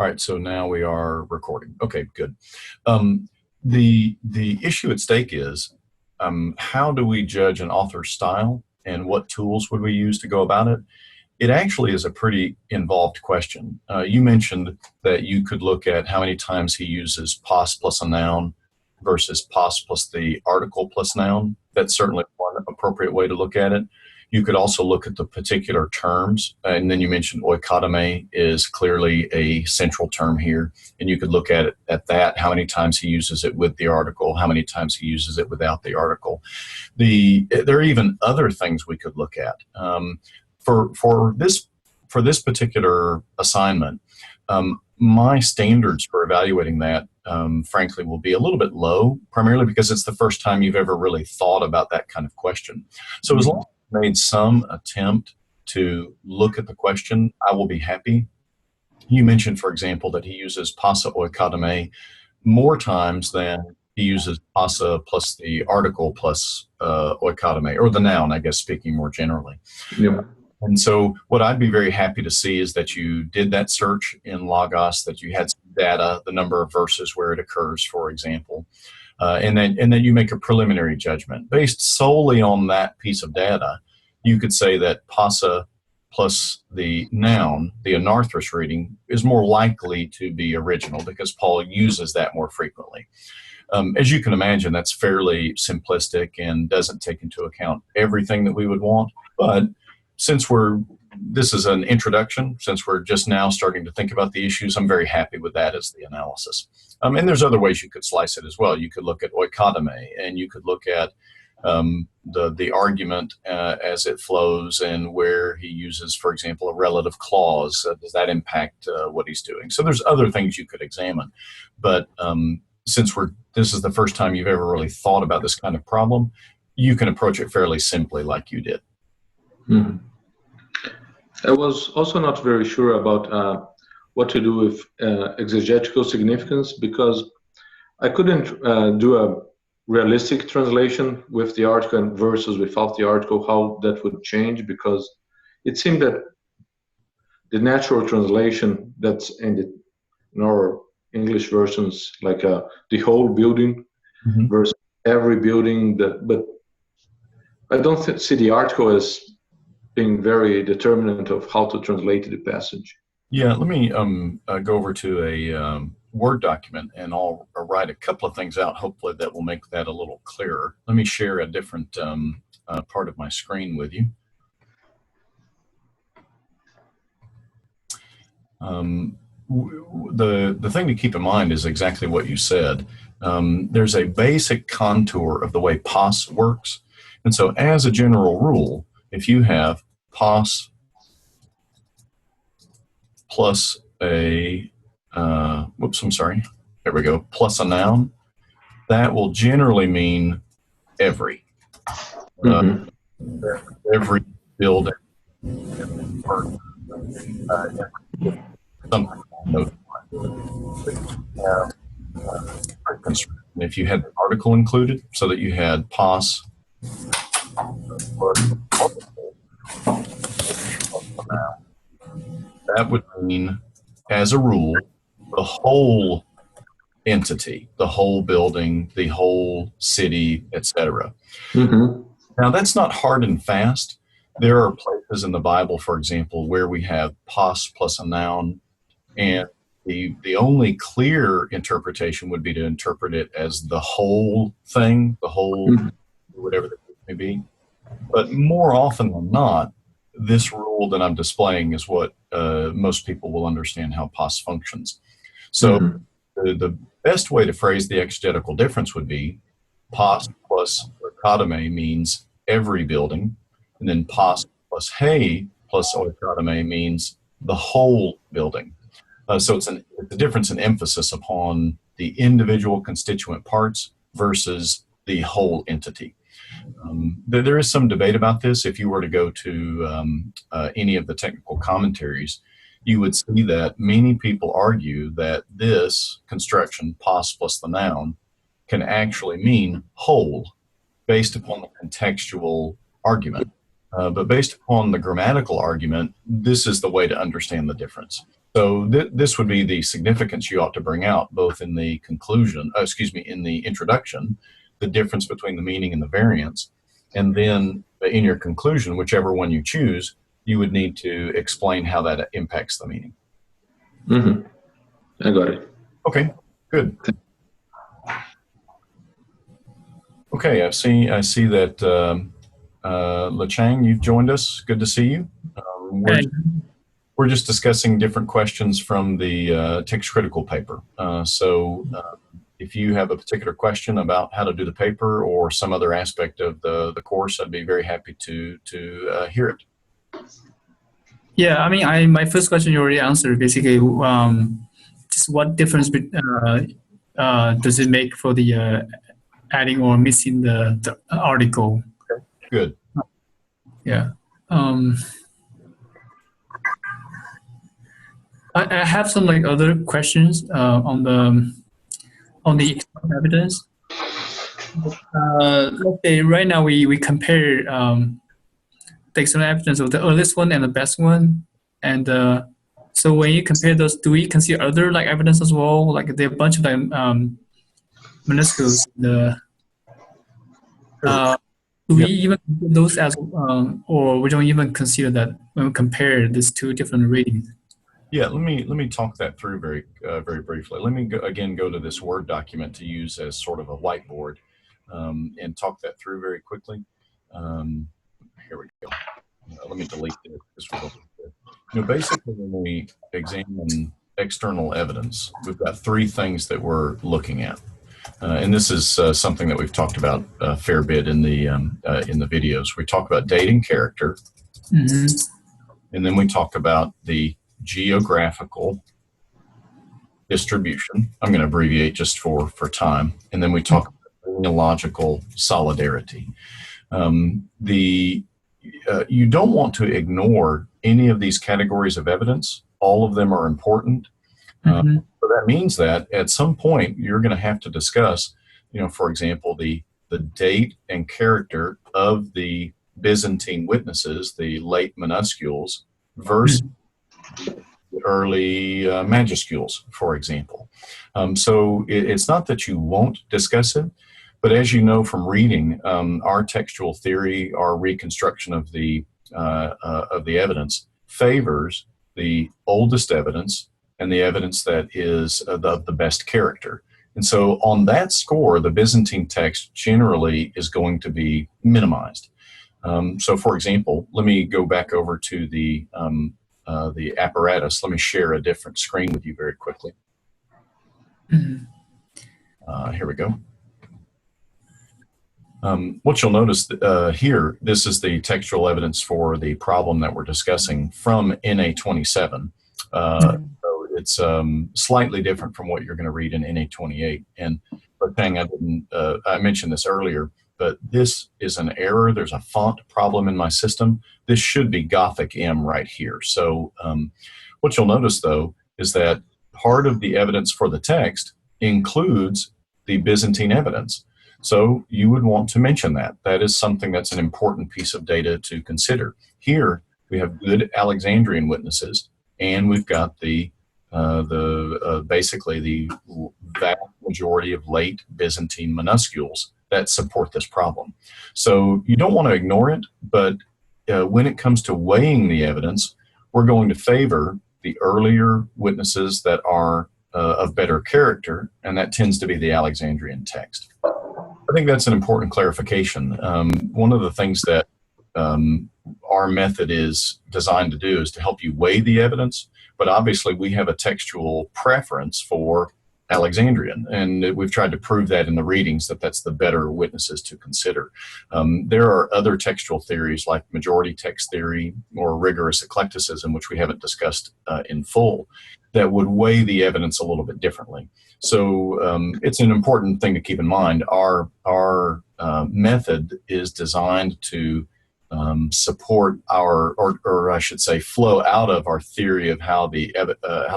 All right, so now we are recording. Okay, good. The issue at stake is how do we judge an author's style and what tools would we use to go about it? It actually is a pretty involved question. You mentioned that you could look at how many times he uses pos plus a noun versus pos plus the article plus noun. That's certainly one appropriate way to look at it. You could also look at the particular terms, and then you mentioned oikotomai is clearly a central term here, and you could look at it at that, how many times he uses it with the article, how many times he uses it without the article. There are even other things we could look at. For this particular assignment, my standards for evaluating that, frankly, will be a little bit low, primarily because it's the first time you've ever really thought about that kind of question. So as long as you've made some attempt to look at the question, I will be happy. You mentioned, for example, that he uses pasa oikotomai more times than he uses pasa plus the article plus oikotomai, or the noun, I guess, speaking more generally. Yeah. And so what I'd be very happy to see is that you did that search in Logos, that you had some data, the number of verses where it occurs, for example, and then you make a preliminary judgment. Based solely on that piece of data, you could say that pasa plus the noun, the anarthrous reading, is more likely to be original because Paul uses that more frequently. As you can imagine, that's fairly simplistic and doesn't take into account everything that we would want, but since this is an introduction, since we're just now starting to think about the issues, I'm very happy with that as the analysis. And there's other ways you could slice it as well. You could look at oikotomai, and you could look at the argument as it flows and where he uses, for example, a relative clause. Does that impact what he's doing? So there's other things you could examine. But since this is the first time you've ever really thought about this kind of problem, you can approach it fairly simply like you did. Mm-hmm. I was also not very sure about what to do with exegetical significance, because I couldn't do a realistic translation with the article versus without the article, how that would change, because it seemed that the natural translation that's in our English versions, like the whole building versus every building, but I don't see the article as being very determinant of how to translate the passage. Yeah, let me go over to a Word document, and I'll write a couple of things out. Hopefully that will make that a little clearer. Let me share a different part of my screen with you. The thing to keep in mind is exactly what you said. There's a basic contour of the way pos works. And so as a general rule, if you have pos plus a, there we go, plus a noun, that will generally mean every. Every building, something along those lines. If you had the article included, so that you had pos, that would mean, as a rule, the whole entity, the whole building, the whole city, etc. Now, that's not hard and fast. There are places in the Bible, for example, where we have pos plus a noun, and the only clear interpretation would be to interpret it as the whole thing, the whole, whatever the case may be. But more often than not, this rule that I'm displaying is what most people will understand how pos functions. So the best way to phrase the exegetical difference would be pos plus oikotomai means every building, and then pos plus he plus oikotomai means the whole building. So it's a difference in emphasis upon the individual constituent parts versus the whole entity. There is some debate about this. If you were to go to any of the technical commentaries, you would see that many people argue that this construction, pos plus the noun, can actually mean whole based upon the contextual argument. But based upon the grammatical argument, this is the way to understand the difference. So this would be the significance you ought to bring out, both in the conclusion, in the introduction, the difference between the meaning and the variance, and then in your conclusion, whichever one you choose, you would need to explain how that impacts the meaning. Mm-hmm. I got it. Okay, good. Okay, I see that Le Chang, you've joined us. Good to see you. We're just discussing different questions from the text critical paper. If you have a particular question about how to do the paper or some other aspect of the course, I'd be very happy to hear it. Yeah, I mean, my first question you already answered. Basically, just what difference does it make for the adding or missing the article? Okay. Good. Yeah. I have some other questions on the external evidence. Let's say right now we compare the external evidence of the earliest one and the best one, and so when you compare those, do we consider other evidence as well? Like there are a bunch of minuscules. Do we even consider those as, or we don't even consider that when we compare these two different readings? Yeah, let me talk that through very briefly. Let me go to this Word document to use as sort of a whiteboard and talk that through very quickly. Here we go. Let me delete this. Basically, when we examine external evidence, we've got three things that we're looking at, and this is something that we've talked about a fair bit in the videos. We talk about date and character, mm-hmm. and then we talk about the geographical distribution. I'm going to abbreviate just for time. And then we talk about genealogical solidarity. You don't want to ignore any of these categories of evidence. All of them are important. Mm-hmm. So that means that at some point you're going to have to discuss, for example, the date and character of the Byzantine witnesses, the late minuscules, versus the early majuscules, for example. So it's not that you won't discuss it, but as you know from reading, our textual theory, our reconstruction of the evidence favors the oldest evidence and the evidence that is of the best character. And so on that score, the Byzantine text generally is going to be minimized. So for example, let me go back over to the apparatus. Let me share a different screen with you very quickly. Here we go. What you'll notice here, this is the textual evidence for the problem that we're discussing from NA27. So it's slightly different from what you're going to read in NA28. And I mentioned this earlier, but this is an error. There's a font problem in my system. This should be Gothic M right here. So what you'll notice, though, is that part of the evidence for the text includes the Byzantine evidence. So you would want to mention that. That is something that's an important piece of data to consider. Here, we have good Alexandrian witnesses, and we've got basically the vast majority of late Byzantine minuscules that support this problem. So you don't want to ignore it, but when it comes to weighing the evidence, we're going to favor the earlier witnesses that are of better character, and that tends to be the Alexandrian text. I think that's an important clarification. One of the things that our method is designed to do is to help you weigh the evidence, but obviously we have a textual preference for Alexandrian, and we've tried to prove that in the readings that that's the better witnesses to consider. There are other textual theories like majority text theory or rigorous eclecticism, which we haven't discussed in full, that would weigh the evidence a little bit differently. So it's an important thing to keep in mind. Our method is designed to support our, or I should say, flow out of our theory of how the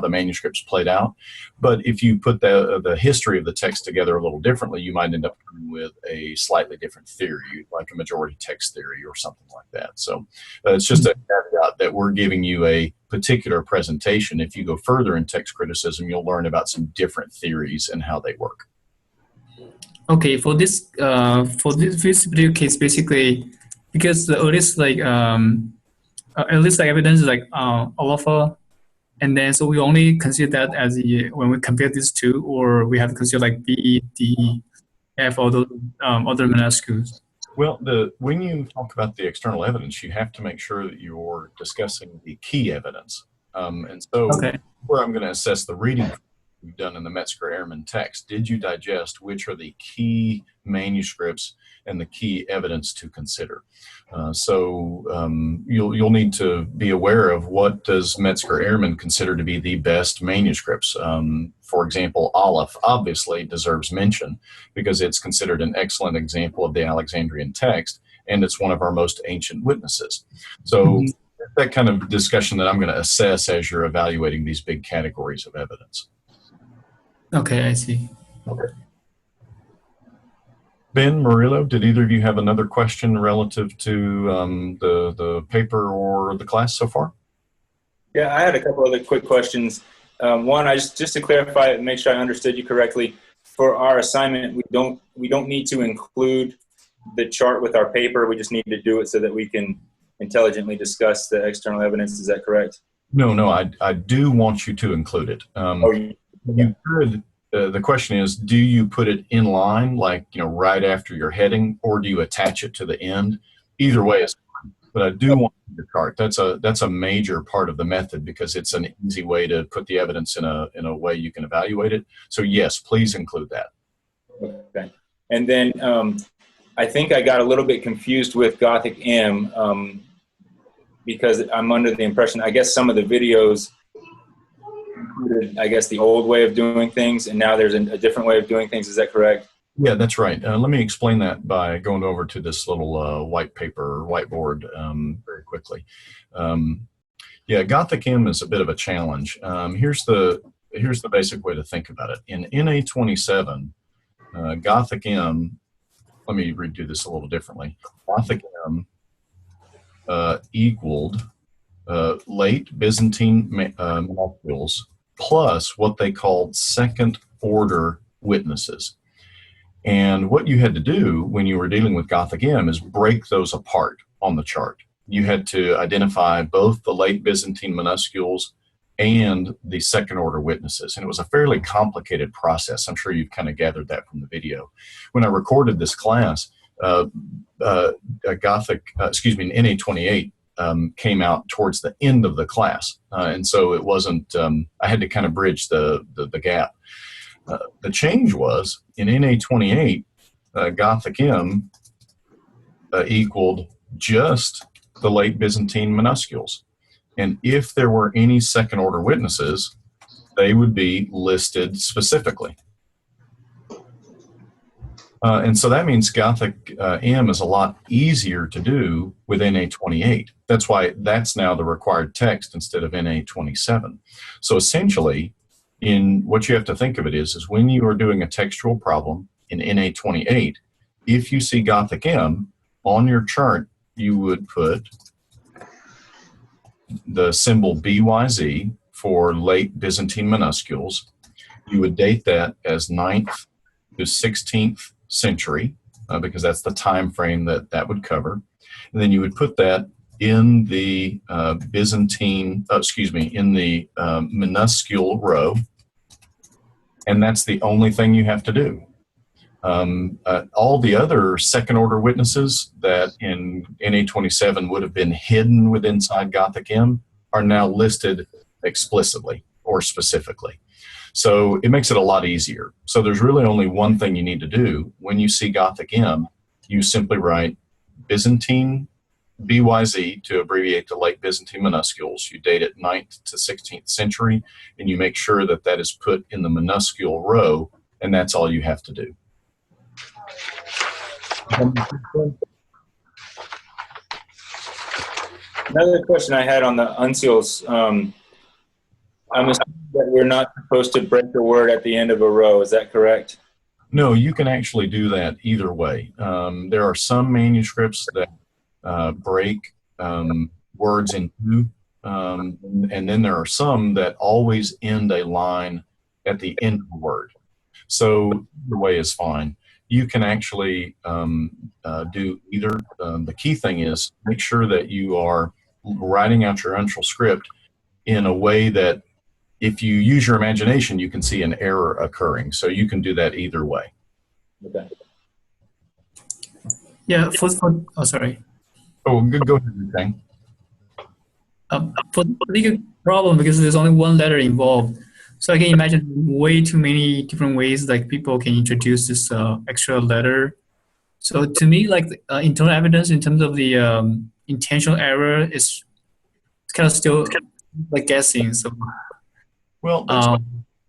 manuscripts played out. But if you put the history of the text together a little differently, you might end up with a slightly different theory, like a majority text theory or something like that. So it's just a caveat that we're giving you a particular presentation. If you go further in text criticism, you'll learn about some different theories and how they work. Okay, for this particular case, basically, because the earliest evidence is like alpha, and then so we only consider that as when we compare these two, or we have to consider like B, D, F, all those other minuscules. Well, when you talk about the external evidence, you have to make sure that you're discussing the key evidence. And so where I'm going to assess the reading you've done in the Metzger-Ehrman text, did you digest which are the key manuscripts and the key evidence to consider? You'll need to be aware of what does Metzger-Ehrman consider to be the best manuscripts. For example, Aleph obviously deserves mention because it's considered an excellent example of the Alexandrian text, and it's one of our most ancient witnesses. So that kind of discussion that I'm going to assess as you're evaluating these big categories of evidence. Okay, I see. Okay. Ben, Murillo, did either of you have another question relative to the paper or the class so far? Yeah, I had a couple other quick questions. One, just to clarify and make sure I understood you correctly, for our assignment, we don't need to include the chart with our paper. We just need to do it so that we can intelligently discuss the external evidence. Is that correct? No, I do want you to include it. You could. The question is, do you put it in line, like right after your heading, or do you attach it to the end? Either way is fine. But I do want your chart. That's a major part of the method because it's an easy way to put the evidence in a way you can evaluate it. So yes, please include that. Okay. And then I think I got a little bit confused with Gothic M because I'm under the impression, I guess some of the videos included, I guess, the old way of doing things, and now there's a different way of doing things. Is that correct? Yeah, that's right. Let me explain that by going over to this little white paper or whiteboard very quickly. Yeah, Gothic M is a bit of a challenge. Here's the basic way to think about it. In NA27, Gothic M, let me redo this a little differently. Gothic M equaled late Byzantine molecules plus what they called second order witnesses. And what you had to do when you were dealing with Gothic M is break those apart on the chart. You had to identify both the late Byzantine minuscules and the second order witnesses. And it was a fairly complicated process. I'm sure you've kind of gathered that from the video. When I recorded this class, NA28 came out towards the end of the class. And so it wasn't, I had to kind of bridge the gap. The change was in NA28, Gothic M equaled just the late Byzantine minuscules. And if there were any second order witnesses, they would be listed specifically. And so that means Gothic M is a lot easier to do with NA28. That's why that's now the required text instead of NA27. So essentially, in what you have to think of it is when you are doing a textual problem in NA28, if you see Gothic M on your chart, you would put the symbol BYZ for late Byzantine minuscules. You would date that as 9th to 16th century because that's the time frame that would cover. And then you would put that in the minuscule row, and that's the only thing you have to do. All the other second order witnesses that in NA27 would have been hidden with inside Gothic M are now listed explicitly or specifically. So it makes it a lot easier. So there's really only one thing you need to do. When you see Gothic M, you simply write Byzantine BYZ to abbreviate to late Byzantine minuscules. You date it 9th to 16th century, and you make sure that that is put in the minuscule row, and that's all you have to do. Another question I had on the uncials. I'm assuming that we're not supposed to break a word at the end of a row. Is that correct? No, you can actually do that either way. There are some manuscripts that break words in two, and then there are some that always end a line at the end of the word. So either way is fine. You can actually do either. The key thing is make sure that you are writing out your uncial script in a way that if you use your imagination, you can see an error occurring. So you can do that either way. Okay. Yeah, oh, sorry. Oh, good. Go ahead, Kang. For the legal problem, because there's only one letter involved, so I can imagine way too many different ways like people can introduce this extra letter. So to me, like internal evidence in terms of the intentional error is kind of still like guessing. So, Well, that's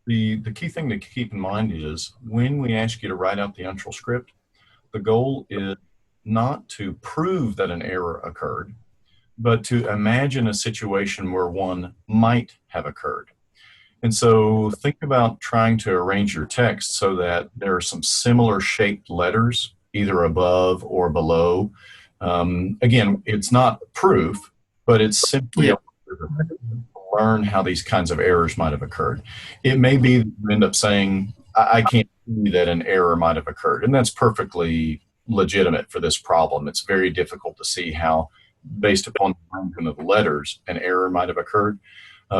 the key thing to keep in mind is when we ask you to write out the uncial script, the goal is not to prove that an error occurred, but to imagine a situation where one might have occurred. And so think about trying to arrange your text so that there are some similar shaped letters, either above or below. Again, it's not proof, but it's simply a learn how these kinds of errors might have occurred. It may be that you end up saying, I can't see that an error might have occurred. And that's perfectly legitimate for this problem. It's very difficult to see how, based upon the arrangement of the letters, an error might have occurred.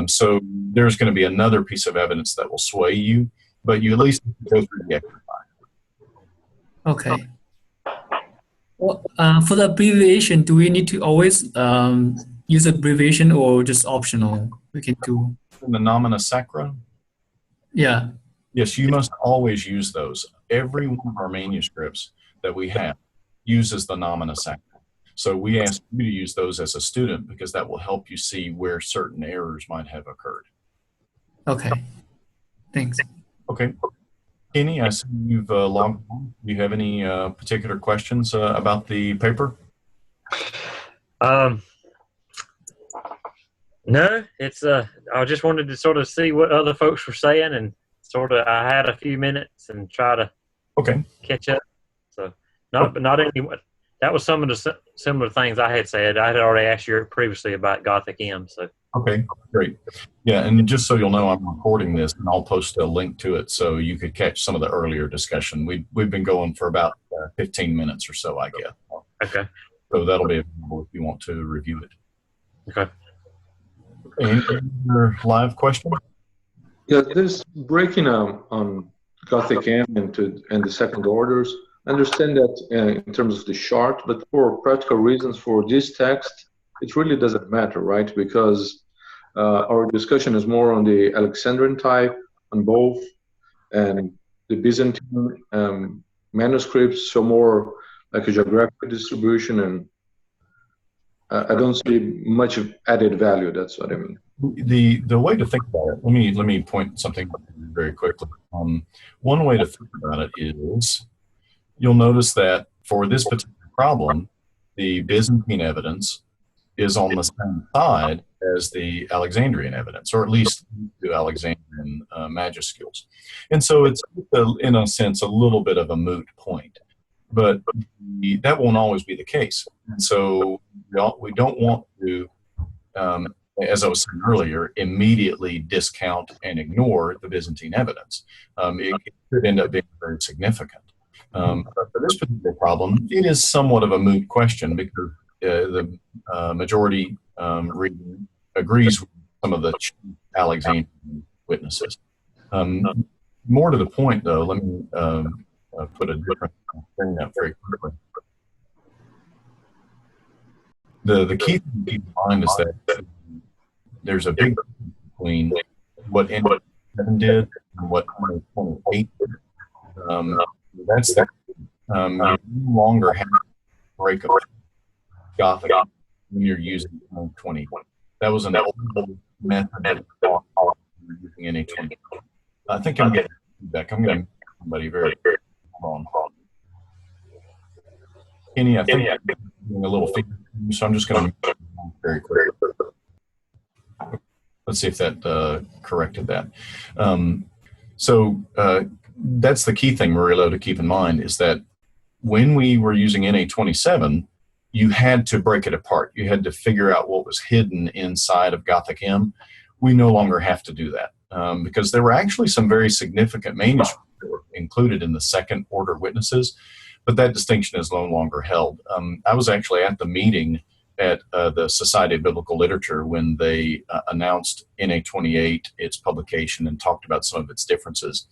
So there's going to be another piece of evidence that will sway you, but you at least go through the exercise. Okay. Well, for the abbreviation, do we need to always use abbreviation or just optional? We can do. The nomina sacra? Yeah. Yes, you must always use those. Every one of our manuscripts that we have uses the nomina sacra. So we ask you to use those as a student because that will help you see where certain errors might have occurred. Okay. Thanks. Okay. Kenny, I see you've logged on. Do you have any particular questions about the paper? No, it's I just wanted to sort of see what other folks were saying and sort of I had a few minutes and try to catch up. So not anyone. That was some of the similar things I had said. I had already asked you previously about Gothic M. So okay, great. Yeah, and just so you'll know, I'm recording this, and I'll post a link to it so you could catch some of the earlier discussion. We've been going for about 15 minutes or so, I guess. Okay. So that'll be available if you want to review it. Okay. Any other live question? Yeah, this breaking on Gothic M and the second orders. I understand that in terms of the chart, but for practical reasons for this text, it really doesn't matter, right? Because our discussion is more on the Alexandrian type on both, and the Byzantine manuscripts, so more like a geographical distribution, and I don't see much of added value. That's what I mean. The way to think about it, let me point something out very quickly. One way to think about it is you'll notice that for this particular problem, the Byzantine evidence is on the same side as the Alexandrian evidence, or at least the Alexandrian majuscules. And so it's, in a sense, a little bit of a moot point. But that won't always be the case. And so we don't want to, as I was saying earlier, immediately discount and ignore the Byzantine evidence. It could end up being very significant. But for this particular problem, it is somewhat of a moot question because the majority reader agrees with some of the Alexandrian witnesses. More to the point, though, let me put a different thing up very quickly. The key thing to keep in mind is that there's a big difference between what NT7 did and what 28 did. That's that. You no longer have to break a Gothic when you're using 20. That was an old method using NT20. I think I'm getting feedback. I'm going to somebody very hold on. Kenny, I think I'm getting a little feedback, so I'm just going to very quickly. Let's see if that corrected that. So that's the key thing, Murillo, to keep in mind is that when we were using NA27, you had to break it apart. You had to figure out what was hidden inside of Gothic M. We no longer have to do that because there were actually some very significant manuscripts that were included in the second order witnesses, but that distinction is no longer held. I was actually at the meeting at the Society of Biblical Literature when they announced NA28, its publication, and talked about some of its differences.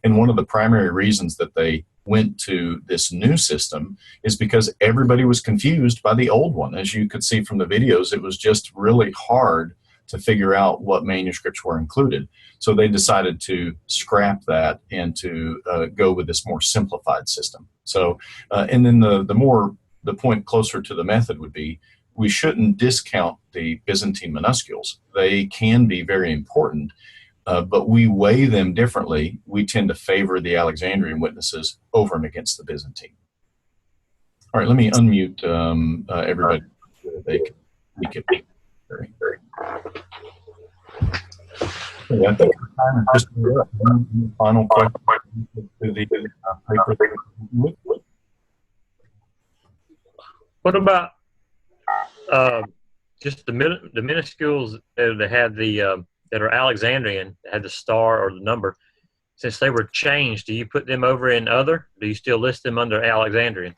And one of the primary reasons that they went to this new system is because everybody was confused by the old one. As you could see from the videos, it was just really hard to figure out what manuscripts were included. So they decided to scrap that and to go with this more simplified system. So, and then the point closer to the method would be, we shouldn't discount the Byzantine minuscules. They can be very important, but we weigh them differently. We tend to favor the Alexandrian witnesses over and against the Byzantine. All right, let me unmute everybody so that they can speak it. Very. Yeah, I think time is just one final question to the paper. What about just the minuscules that have the that are Alexandrian, that had the star or the number? Since they were changed, do you put them over in other? Do you still list them under Alexandrian?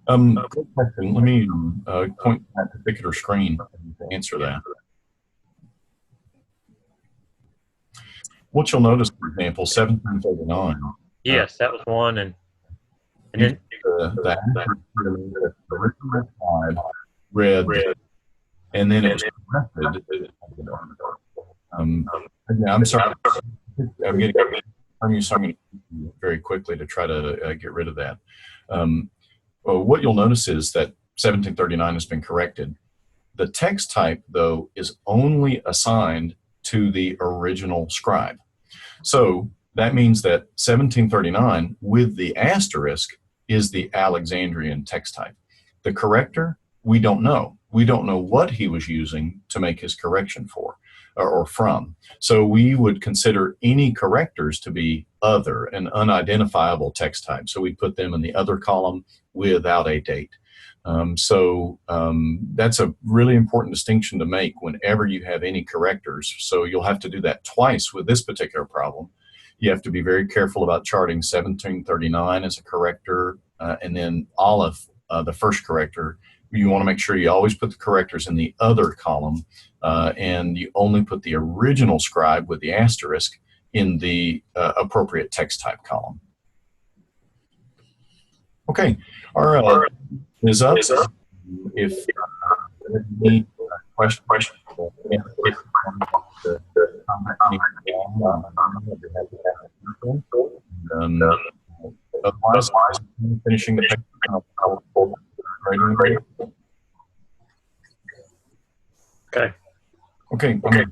Good question. Let me point to that particular screen to answer that. What you'll notice, for example, 1739. Yes, that was one, and then the original slide read, and then it was corrected. Yeah, I'm sorry. I'm getting from you, so I'm going to very quickly to try to get rid of that. Well, what you'll notice is that 1739 has been corrected. The text type, though, is only assigned to the original scribe. So that means that 1739 with the asterisk is the Alexandrian text type. The corrector, we don't know. We don't know what he was using to make his correction for or from. So we would consider any correctors to be other, an unidentifiable text type. So we put them in the other column without a date. That's a really important distinction to make whenever you have any correctors. So you'll have to do that twice with this particular problem. You have to be very careful about charting 1739 as a corrector, and then Aleph, the first corrector. You want to make sure you always put the correctors in the other column, and you only put the original scribe with the asterisk in the appropriate text type column. Okay, our is up. If any question, otherwise, finishing the paper. Okay. Okay.